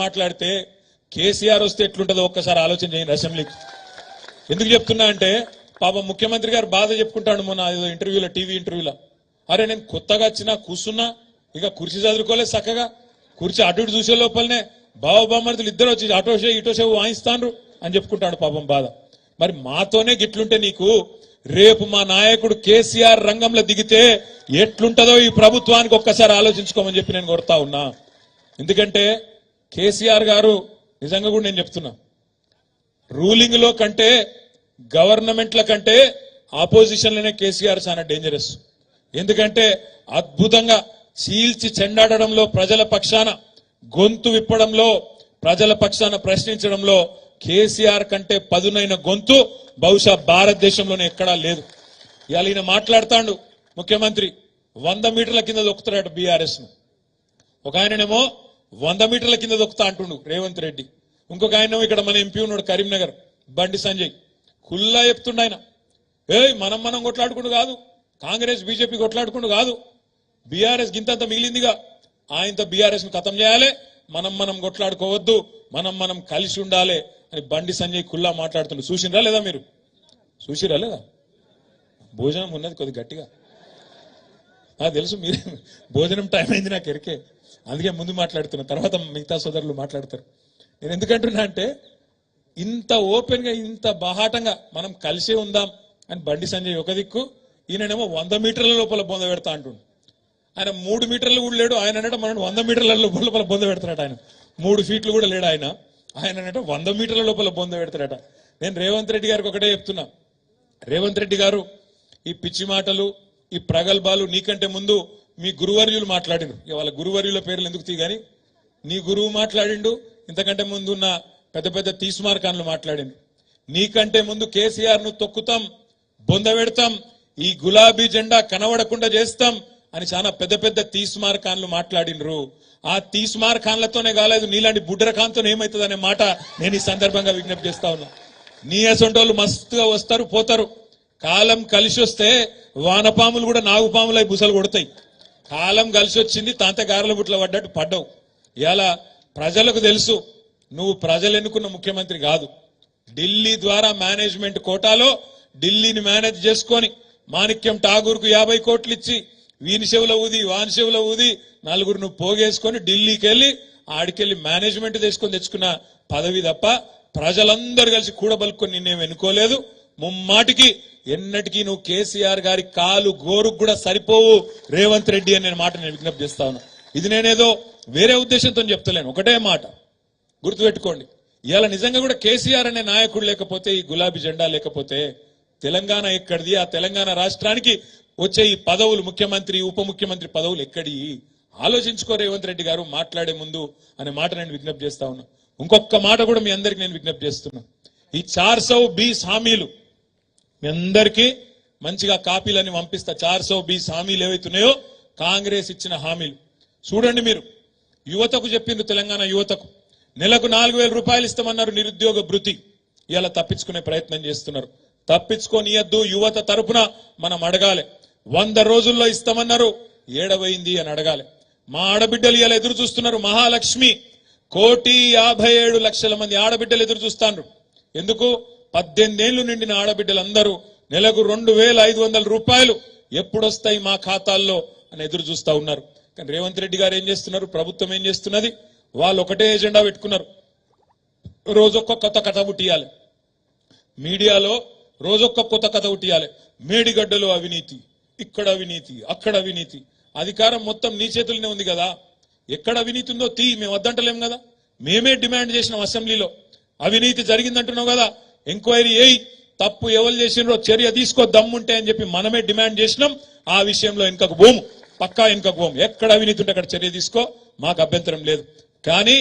మాట్లాడితే కేసీఆర్ వస్తే ఎట్లుంటుందో ఒక్కసారి ఆలోచన చేయండి అసెంబ్లీకి. ఎందుకు చెప్తున్నా అంటే పాపం ముఖ్యమంత్రి గారు బాధ చెప్పుకుంటాడు మొన్న ఏదో ఇంటర్వ్యూలో, టీవీ ఇంటర్వ్యూలో. అరే నేను కొత్తగా వచ్చినా కూర్చున్నా, ఇక కుర్చీ చదువుకోలేదు చక్కగా, కుర్చీ అటు ఇటు చూసే లోపలనే బావబామర్దులు ఇద్దరు వచ్చి అటోషే ఇటోషే వాయిస్తాండ్రు అని చెప్పుకుంటాడు పాపం బాధ. మరి మాతోనే గిట్లుంటే నీకు రేపు మా నాయకుడు కేసీఆర్ రంగంలో దిగితే ఎట్లుంటదో ఈ ప్రభుత్వానికి ఒక్కసారి ఆలోచించుకోమని చెప్పి నేను కోరుతా ఉన్నా. ఎందుకంటే కేసీఆర్ గారు నిజంగా కూడా నేను చెప్తున్నా, రూలింగ్ లో కంటే గవర్నమెంట్ల కంటే ఆపోజిషన్లోనే కేసీఆర్ చాలా డేంజరస్. ఎందుకంటే అద్భుతంగా చీల్చి చెండాడడంలో, ప్రజల పక్షాన గొంతు విప్పడంలో, ప్రజల పక్షాన ప్రశ్నించడంలో కేసీఆర్ కంటే పదునైన గొంతు బహుశా భారతదేశంలోనే ఎక్కడా లేదు. ఇవాళ ఈయన మాట్లాడుతాడు ముఖ్యమంత్రి 100 మీటర్ల కింద దొక్కుతాడు బీఆర్ఎస్ ను. ఒక ఆయననేమో 100 మీటర్ల కింద దొక్కుతా అంటుండు రేవంత్ రెడ్డి. ఇంకొక ఆయనేమో ఇక్కడ మన ఎంపీ ఉన్నాడు కరీంనగర్ బండి సంజయ్, కుల్లా చెప్తుండ ఆయన, మనం కొట్లాడుకుంటూ కాదు, కాంగ్రెస్ బీజేపీ కొట్లాడుకుంటూ కాదు, బీఆర్ఎస్ గింతంత మిగిలిందిగా, ఆయనతో బీఆర్ఎస్ ను ఖతం చేయాలి, మనం కొట్లాడుకోవద్దు, మనం కలిసి ఉండాలి అని బండి సంజయ్ కుల్లా మాట్లాడుతుండ్రు. చూసిరా లేదా మీరు? చూసిరా లేదా? భోజనం ఉన్నది కొద్ది గట్టిగా తెలుసు, మీరు భోజనం టైం అయింది నాకు ఎరికే, అందుకే ముందు మాట్లాడుతున్నా, తర్వాత మిగతా సోదరులు మాట్లాడతారు. నేను ఎందుకంటున్నా అంటే ఇంత ఓపెన్ గా ఇంత బాహాటంగా మనం కలిసే ఉందాం అని బండి సంజయ్ ఒక దిక్కు, ఈయననేమో 100 మీటర్ల లోపల బొంద పెడతా అంటుండు. ఆయన 3 మీటర్లు కూడా లేడు, ఆయన అంటే మనం 100 మీటర్ల లోపల బొంద పెడతాడట. ఆయన 3 ఫీట్లు కూడా లేడు ఆయన అంటే 100 మీటర్ల లోపల బొంద పెడతాడట. నేను రేవంత్ రెడ్డి గారికి ఒకటే చెప్తున్నా, రేవంత్ రెడ్డి గారు ఈ పిచ్చి మాటలు, ఈ ప్రగల్భాలు నీకంటే ముందు మీ గురువర్యులు మాట్లాడిండు. వాళ్ళ గురువర్యుల పేర్లు ఎందుకు తీగాని, నీ గురువు మాట్లాడిండు, ఇంతకంటే ముందు ఉన్న పెద్ద పెద్ద తీస్మార్కాన్లు మాట్లాడిండు. నీకంటే ముందు కేసీఆర్ ను తొక్కుతాం, బొంద పెడతాం, ఈ గులాబీ జెండా కనబడకుండా చేస్తాం అని చాలా పెద్ద పెద్ద తీస్మార్కాన్లు మాట్లాడినరు. ఆ తీస్మార్కాన్లతోనే కాలేదు, నీలాంటి బుడ్డరకాంతో ఏమవుతుంది అనే మాట నేను ఈ సందర్భంగా విజ్ఞప్తి చేస్తా ఉన్నా. నీ అసొంటోళ్ళు మస్తుగా వస్తారు పోతారు, కాలం కలిసి వస్తే వానపాములు కూడా నాగుపాములై బుసలు కొడతాయి. కాలం కలిసి వచ్చింది, తాంత గారెల బుట్ల పడ్డట్టు పడ్డావు. ఇలా ప్రజలకు తెలుసు నువ్వు ప్రజలు ఎన్నుకున్న ముఖ్యమంత్రి కాదు. ఢిల్లీ ద్వారా మేనేజ్మెంట్ కోటాలో ఢిల్లీని మేనేజ్ చేసుకొని మాణిక్యం ఠాగూర్ కు 50 కోట్లు ఇచ్చి వీని చెవుల ఊది వాని చెవుల ఊది నలుగురు నువ్వు పోగేసుకొని ఢిల్లీకి వెళ్ళి ఆడికెళ్ళి మేనేజ్మెంట్ తీసుకొని తెచ్చుకున్న పదవి తప్ప ప్రజలందరూ కలిసి కూడబలుకొని నిన్నేం ఎన్నుకోలేదు. ముమ్మాటికి ఎన్నటికీ నువ్వు కేసీఆర్ గారి కాలు గోరుకు కూడా సరిపోవు రేవంత్ రెడ్డి అని నేను మాట నేను విజ్ఞప్తి చేస్తా ఉన్నా. ఇది నేనేదో వేరే ఉద్దేశంతో చెప్తలేను, ఒకటే మాట గుర్తుపెట్టుకోండి. ఇవాళ నిజంగా కూడా కేసీఆర్ అనే నాయకుడు లేకపోతే, ఈ గులాబీ జెండా లేకపోతే తెలంగాణ ఎక్కడిది? ఆ తెలంగాణ రాష్ట్రానికి వచ్చే ఈ పదవులు, ముఖ్యమంత్రి ఉప ముఖ్యమంత్రి పదవులు ఎక్కడి? ఆలోచించుకో రేవంత్ రెడ్డి గారు మాట్లాడే ముందు అనే మాట నేను విజ్ఞప్తి చేస్తా ఉన్నా. ఇంకొక మాట కూడా మీ అందరికి నేను విజ్ఞప్తి చేస్తున్నా. ఈ 420 హామీలు మీ అందరికీ మంచిగా కాపీలని పంపిస్తా. 420 హామీలు ఏవైతున్నాయో కాంగ్రెస్ ఇచ్చిన హామీలు చూడండి. మీరు యువతకు చెప్పింది, తెలంగాణ యువతకు నెలకు 4,000 రూపాయలు ఇస్తామన్నారు నిరుద్యోగ భృతి. ఇలా తప్పించుకునే ప్రయత్నం చేస్తున్నారు. తప్పించుకోనియద్దు. యువత తరపున మనం అడగాలి. 100 రోజుల్లో ఇస్తామన్నారు, ఏడవైంది అని అడగాలి. మా ఆడబిడ్డలు ఇలా ఎదురు చూస్తున్నారు. మహాలక్ష్మి 1,57,00,000 మంది ఆడబిడ్డలు ఎదురు చూస్తాండ్రు. ఎందుకు? 18 ఏళ్లు నిండిన ఆడబిడ్డలందరూ నెలకు 2,500 రూపాయలు ఎప్పుడొస్తాయి మా ఖాతాల్లో అని ఎదురు చూస్తా ఉన్నారు. కానీ రేవంత్ రెడ్డి గారు ఏం చేస్తున్నారు, ప్రభుత్వం ఏం చేస్తున్నది, వాళ్ళు ఒకటే ఎజెండా పెట్టుకున్నారు. రోజొక్క కొత్త కథ పుట్టియాలి, మీడియాలో రోజొక్క కొత్త కథ పుట్టియాలి. మేడిగడ్డలో అవినీతి, ఇక్కడ అవినీతి, అక్కడ అవినీతి. అధికారం మొత్తం నీ చేతుల్లోనే ఉంది కదా, ఎక్కడ అవినీతి ఉందో తీ, మేము వద్దంటలేం కదా. మేమే డిమాండ్ చేసినాం అసెంబ్లీలో, అవినీతి జరిగిందంటున్నావు కదా, ఎంక్వైరీ అయ్యి తప్పు ఎవరు చేసినో చర్య తీసుకో దమ్ముంటే అని చెప్పి మనమే డిమాండ్ చేసినాం. ఆ విషయంలో వెనుకకు పోము, పక్కా వెనుకకు పోము. ఎక్కడ అవినీతి ఉంటే అక్కడ చర్య తీసుకో, మాకు అభ్యంతరం లేదు. కానీ